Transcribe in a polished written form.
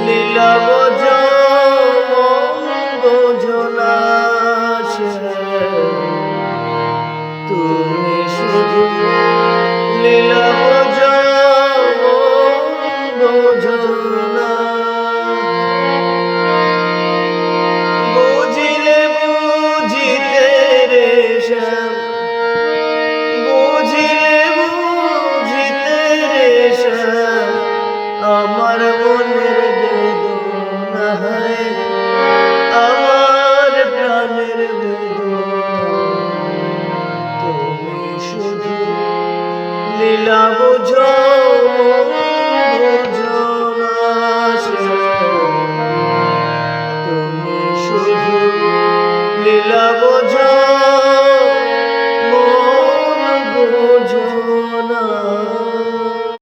লীলা বোঝো বোঝো না তুমি শুধু লীলা বোঝো বোঝো না বুঝিলে বুঝিতে রে শ্যাম বুঝিলে বুঝিতে রে শ্যাম আমার মনের বেদনা আমার প্রাণের বেদনা তুমি শুধু লীলা বোঝো বোঝো না তুমি শুধু লীলা